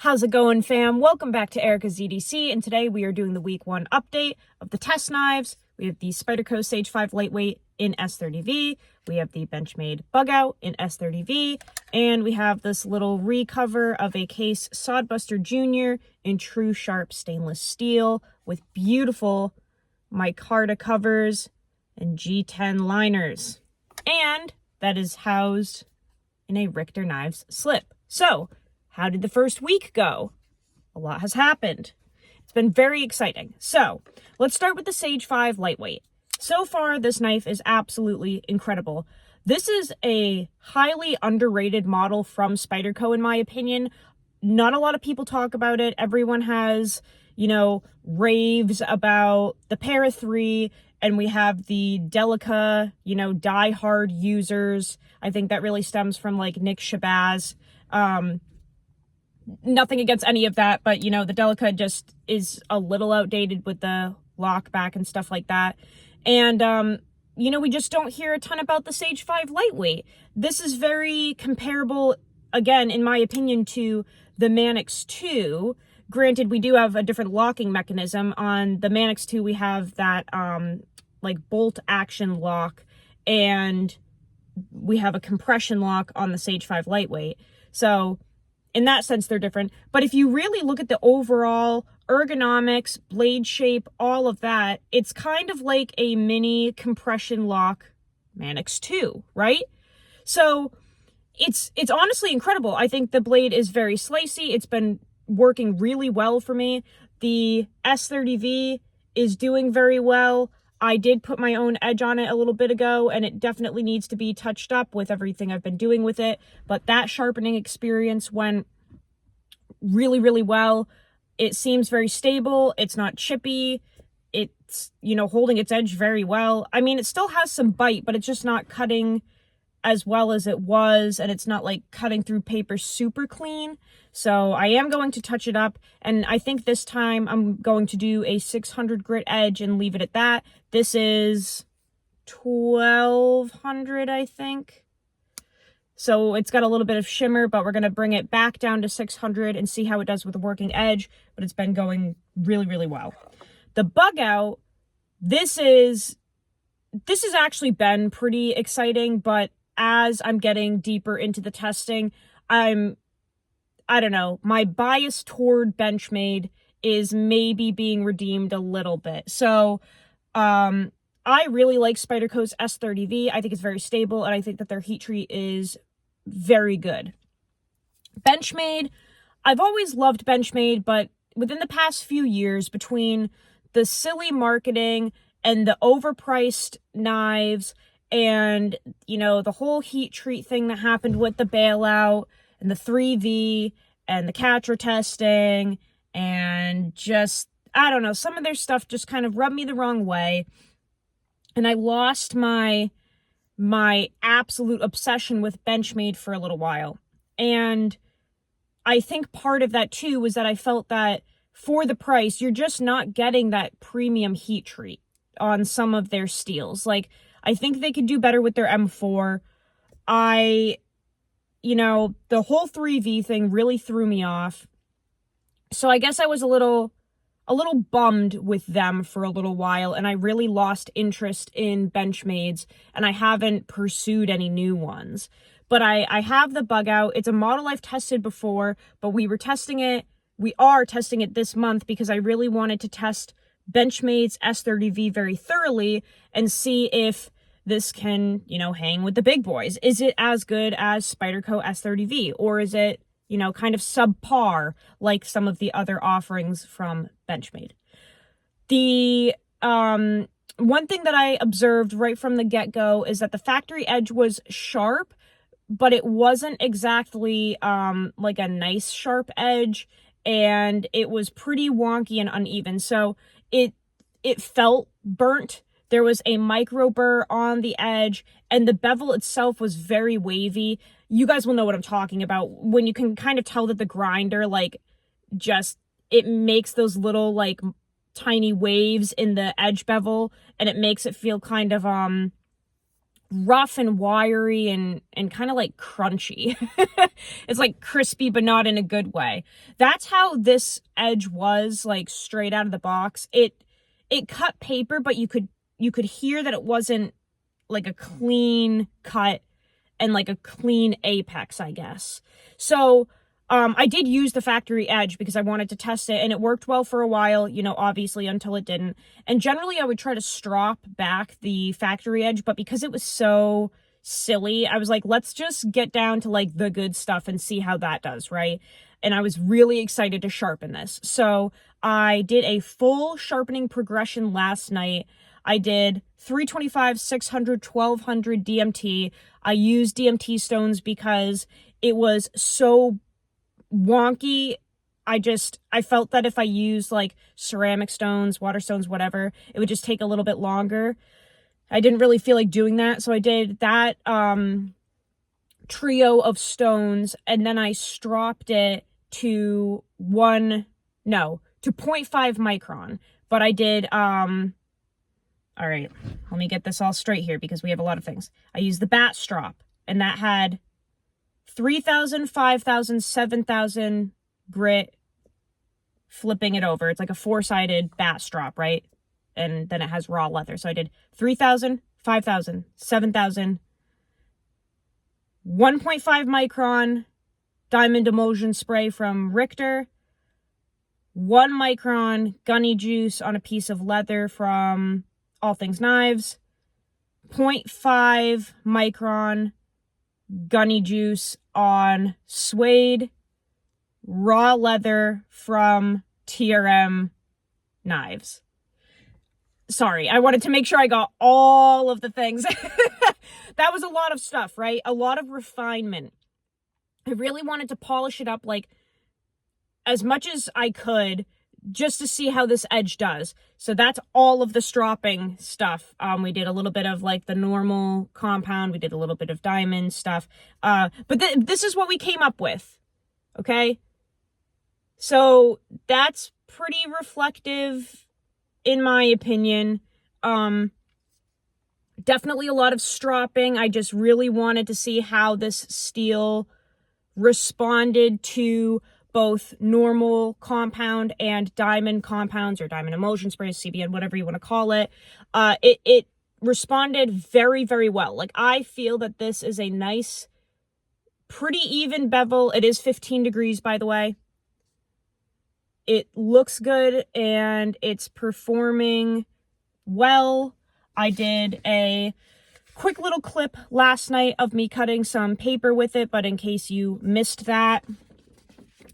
How's it going, fam? Welcome back to Erica's EDC, and today we are doing the week 1 update of the test knives. We have the Spyderco Sage5 Lightweight in S30V, we have the Benchmade Bugout in S30V, and we have this little recover of a Case Sodbuster Jr. in true sharp stainless steel with beautiful micarta covers and G10 liners. And that is housed in a Richter Knives slip. So, how did the first week go? A lot has happened. It's been very exciting. So, let's start with the Sage5 Lightweight. So far, this knife is absolutely incredible. This is a highly underrated model from Spyderco, in my opinion. Not a lot of people talk about it. Everyone has, raves about the Para 3, and we have the Delica, die-hard users. I think that really stems from, Nick Shabazz. Nothing against any of that, but, the Delica just is a little outdated with the lock back and stuff like that. And, we just don't hear a ton about the Sage5 Lightweight. This is very comparable, again, in my opinion, to the Manix 2. Granted, we do have a different locking mechanism. On the Manix 2, we have that, bolt action lock, and we have a compression lock on the Sage5 Lightweight. So, in that sense, they're different. But if you really look at the overall ergonomics, blade shape, all of that, it's kind of like a mini compression lock Manix 2, right? So it's honestly incredible. I think the blade is very slicey. It's been working really well for me. The S30V is doing very well. I did put my own edge on it a little bit ago, and it definitely needs to be touched up with everything I've been doing with it. But that sharpening experience went really, really well. It seems very stable. It's not chippy. It's, holding its edge very well. I mean, it still has some bite, but it's just not cutting as well as it was, and it's not cutting through paper super clean. So I am going to touch it up, and I think this time I'm going to do a 600 grit edge and leave it at that. This is 1200, I think. So it's got a little bit of shimmer, but we're going to bring it back down to 600 and see how it does with the working edge, but it's been going really, really well. The Bugout, this has actually been pretty exciting, but as I'm getting deeper into the testing, I don't know, my bias toward Benchmade is maybe being redeemed a little bit. So, I really like Spyderco's S30V. I think it's very stable, and I think that their heat treat is very good. Benchmade, I've always loved Benchmade, but within the past few years, between the silly marketing and the overpriced knives and, the whole heat treat thing that happened with the bailout and the 3V and the Catra testing and just, I don't know, some of their stuff just kind of rubbed me the wrong way. And I lost my absolute obsession with Benchmade for a little while. And I think part of that too was that I felt that for the price, you're just not getting that premium heat treat on some of their steels. I think they could do better with their M4. The whole 3V thing really threw me off. So I guess I was a little bummed with them for a little while, and I really lost interest in Benchmades, and I haven't pursued any new ones. But I have the Bugout. It's a model I've tested before, but we are testing it this month because I really wanted to test Benchmade's S30V very thoroughly and see if this can, hang with the big boys. Is it as good as Spyderco S30V, or is it, kind of subpar like some of the other offerings from Benchmade? The one thing that I observed right from the get-go is that the factory edge was sharp, but it wasn't exactly a nice sharp edge, and it was pretty wonky and uneven. So it felt burnt. There was a micro burr on the edge, and the bevel itself was very wavy. You guys will know what I'm talking about when you can kind of tell that the grinder, it makes those little, tiny waves in the edge bevel, and it makes it feel kind of, rough and wiry and kind of like crunchy. It's like crispy, but not in a good way. That's how this edge was, like straight out of the box. It cut paper, but you could hear that it wasn't like a clean cut and like a clean apex, I guess. So I did use the factory edge because I wanted to test it, and it worked well for a while, you know, obviously, until it didn't. And generally I would try to strop back the factory edge, but because it was so silly, I was like, let's just get down to like the good stuff and see how that does, right? And I was really excited to sharpen this. So I did a full sharpening progression last night. I did 325, 600, 1200 DMT. I used DMT stones because it was so wonky. I felt that if I used like ceramic stones, water stones, whatever, it would just take a little bit longer. I didn't really feel like doing that, so I did that trio of stones, and then I stropped it to 0.5 micron. But I did all right, let me get this all straight here because we have a lot of things. I used the bat strop, and that had 3,000, 5,000, 7,000 grit, flipping it over. It's like a 4-sided bat strop, right? And then it has raw leather. So I did 3,000, 5,000, 7,000, 1.5 micron diamond emulsion spray from Richter, 1 micron gunny juice on a piece of leather from All Things Knives, 0.5 micron gunny juice on suede raw leather from TRM knives. Sorry, I wanted to make sure I got all of the things. That was a lot of stuff, right? A lot of refinement. I really wanted to polish it up like as much as I could just to see how this edge does. So that's all of the stropping stuff. We did a little bit of like the normal compound. We did a little bit of diamond stuff. But this is what we came up with. Okay. So that's pretty reflective in my opinion. Definitely a lot of stropping. I just really wanted to see how this steel responded to both normal compound and diamond compounds, or diamond emulsion sprays, CBN, whatever you want to call it. It responded very, very well. Like, I feel that this is a nice, pretty even bevel. It is 15 degrees, by the way. It looks good, and it's performing well. I did a quick little clip last night of me cutting some paper with it, but in case you missed that,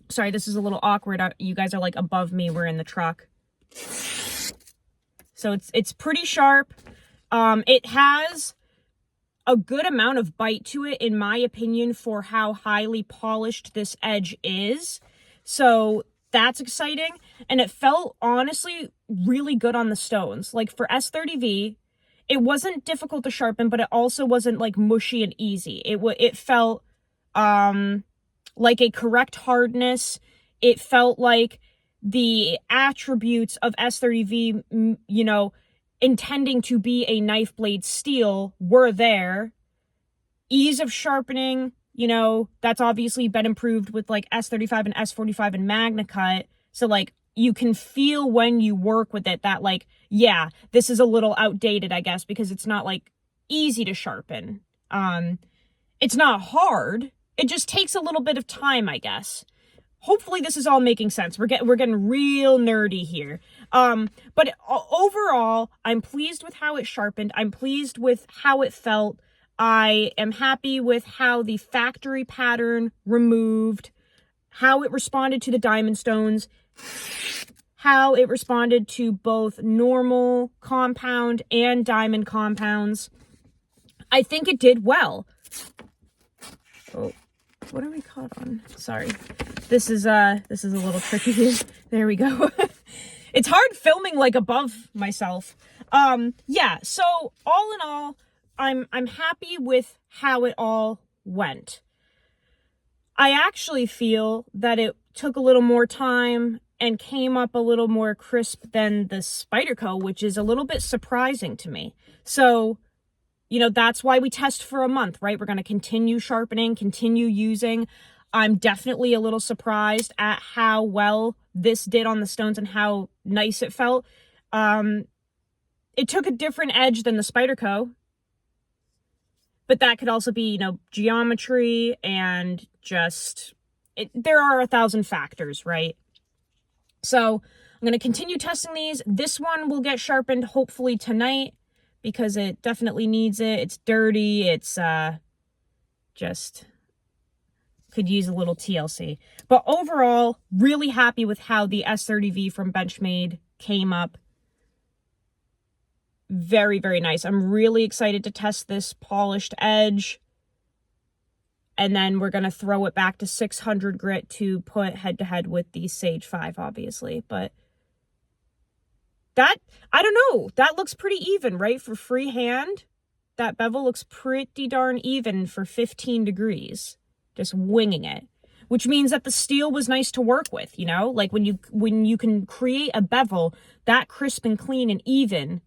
sorry, this is a little awkward. You guys are like above me. We're in the truck. So it's pretty sharp. It has a good amount of bite to it, in my opinion, for how highly polished this edge is. So that's exciting. And it felt honestly really good on the stones. Like for S30V, it wasn't difficult to sharpen, but it also wasn't like mushy and easy. It felt like a correct hardness. It felt like the attributes of S30V, you know, intending to be a knife blade steel were there. Ease of sharpening, you know, that's obviously been improved with like S35 and S45 and MagnaCut. So like you can feel when you work with it that like, yeah, this is a little outdated, I guess, because it's not like easy to sharpen. It's not hard. It just takes a little bit of time, I guess. Hopefully this is all making sense. We're getting real nerdy here. But overall, I'm pleased with how it sharpened. I'm pleased with how it felt. I am happy with how the factory pattern removed, how it responded to the diamond stones, how it responded to both normal compound and diamond compounds. I think it did well. Oh, what are we caught on? Sorry. This is a little tricky here. There we go. It's hard filming like above myself. Yeah, so all in all, I'm happy with how it all went. I actually feel that it took a little more time and came up a little more crisp than the Spyderco, which is a little bit surprising to me. So you know, that's why we test for a month, right? We're going to continue sharpening, continue using. I'm definitely a little surprised at how well this did on the stones and how nice it felt. It took a different edge than the Spyderco, but that could also be, you know, geometry and just, there are 1,000 factors, right? So I'm going to continue testing these. This one will get sharpened hopefully tonight because it definitely needs it. It's dirty. It's just could use a little TLC. But overall, really happy with how the S30V from Benchmade came up. Very, very nice. I'm really excited to test this polished edge. And then we're going to throw it back to 600 grit to put head to head with the Sage5, obviously. But that, I don't know, that looks pretty even, right? For freehand, that bevel looks pretty darn even for 15 degrees. Just winging it. Which means that the steel was nice to work with, you know? Like when you can create a bevel that crisp and clean and even,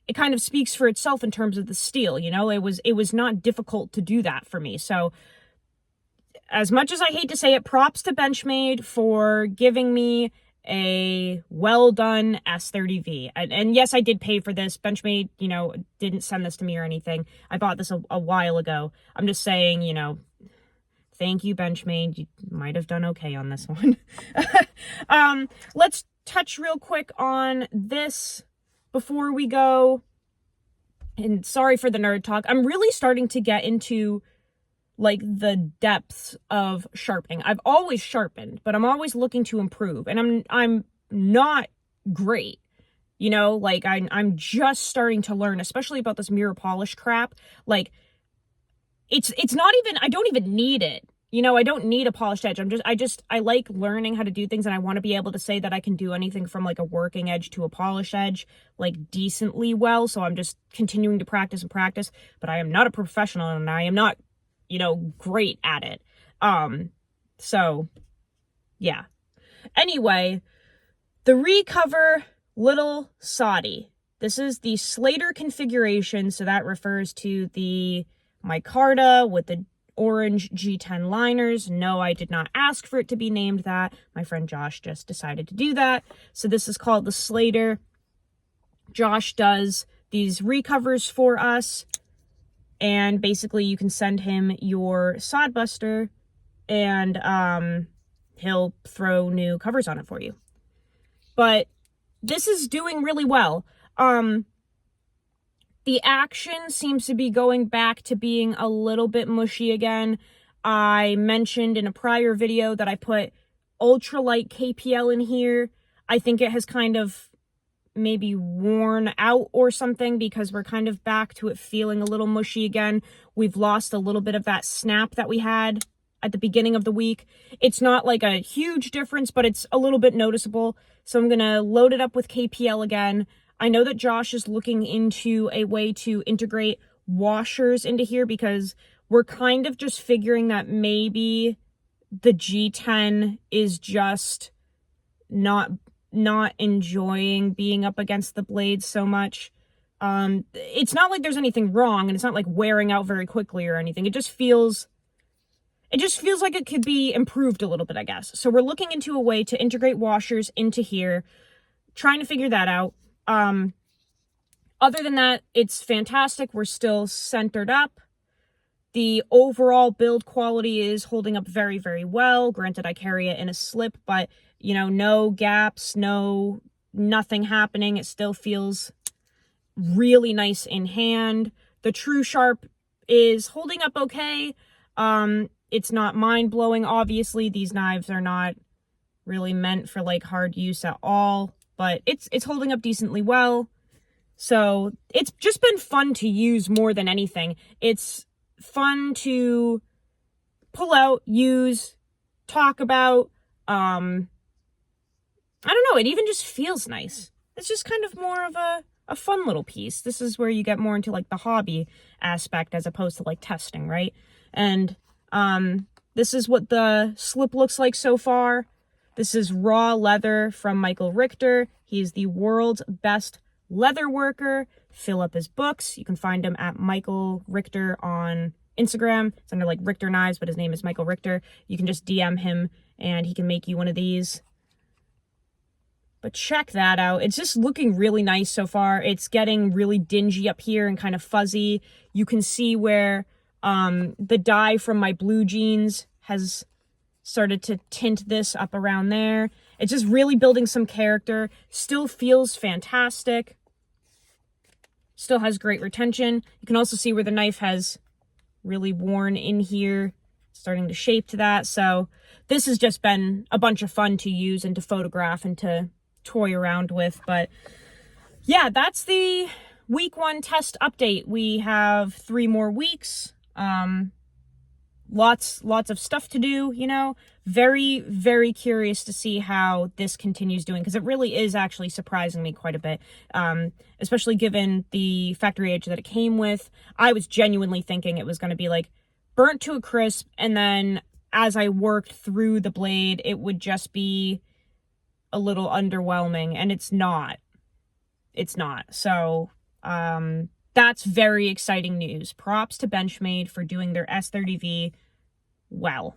it kind of speaks for itself in terms of the steel, you know? It was not difficult to do that for me. So as much as I hate to say it, props to Benchmade for giving me a well-done S30V. And yes, I did pay for this. Benchmade, you know, didn't send this to me or anything. I bought this a while ago. I'm just saying, you know, thank you, Benchmade. You might have done okay on this one. Let's touch real quick on this before we go. And sorry for the nerd talk. I'm really starting to get into like the depths of sharpening. I've always sharpened, but I'm always looking to improve. And I'm not great. You know, like I'm just starting to learn, especially about this mirror polish crap. Like it's not even, I don't even need it. You know, I don't need a polished edge. I like learning how to do things, and I want to be able to say that I can do anything from like a working edge to a polished edge, like decently well. So I'm just continuing to practice and practice, but I am not a professional and I am not, you know, great at it. So yeah. Anyway, the recover little Soddy. This is the Slater configuration. So that refers to the micarta with the orange G10 liners. No, I did not ask for it to be named that. My friend Josh just decided to do that. So this is called the Slater. Josh does these recovers for us. And basically you can send him your Sodbuster and he'll throw new covers on it for you. But this is doing really well. The action seems to be going back to being a little bit mushy again. I mentioned in a prior video that I put ultralight KPL in here. I think it has kind of maybe worn out or something because we're kind of back to it feeling a little mushy again. We've lost a little bit of that snap that we had at the beginning of the week. It's not like a huge difference, but it's a little bit noticeable. So I'm going to load it up with KPL again. I know that Josh is looking into a way to integrate washers into here because we're kind of just figuring that maybe the G10 is just not enjoying being up against the blades so much. It's not like there's anything wrong, and it's not like wearing out very quickly or anything. It just feels like it could be improved a little bit, I guess. So we're looking into a way to integrate washers into here, trying to figure that out. Other than that, it's fantastic. We're still centered up. The overall build quality is holding up very, very well. Granted, I carry it in a slip, but, you know, no gaps, nothing happening. It still feels really nice in hand. The True Sharp is holding up okay. It's not mind-blowing, obviously. These knives are not really meant for, like, hard use at all, but it's holding up decently well. So it's just been fun to use more than anything. It's fun to pull out, use, talk about. I don't know, it even just feels nice. It's just kind of more of a fun little piece. This is where you get more into like the hobby aspect as opposed to like testing, right? And this is what the slip looks like so far. This is raw leather from Michael Richter. He's the world's best leather worker. Fill up his books. You can find him at Michael Richter on Instagram. It's under like Richter Knives, but his name is Michael Richter. You can just DM him and he can make you one of these. But check that out. It's just looking really nice so far. It's getting really dingy up here and kind of fuzzy. You can see where the dye from my blue jeans has started to tint this up around there. It's just really building some character. Still feels fantastic. Still has great retention. You can also see where the knife has really worn in here, starting to shape to that. So this has just been a bunch of fun to use and to photograph and to toy around with. But yeah, that's the week 1 test update. We have 3 more weeks. Lots of stuff to do, you know. Very, very curious to see how this continues doing, because it really is actually surprising me quite a bit, especially given the factory age that it came with. I was genuinely thinking it was going to be like burnt to a crisp, and then as I worked through the blade, it would just be a little underwhelming, and it's not. It's not. So, that's very exciting news. Props to Benchmade for doing their S30V well.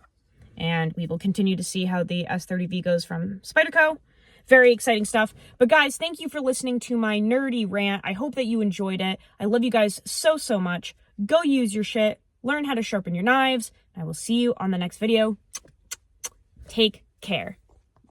And we will continue to see how the S30V goes from Spyderco. Very exciting stuff. But guys, thank you for listening to my nerdy rant. I hope that you enjoyed it. I love you guys so, so much. Go use your shit. Learn how to sharpen your knives. I will see you on the next video. Take care.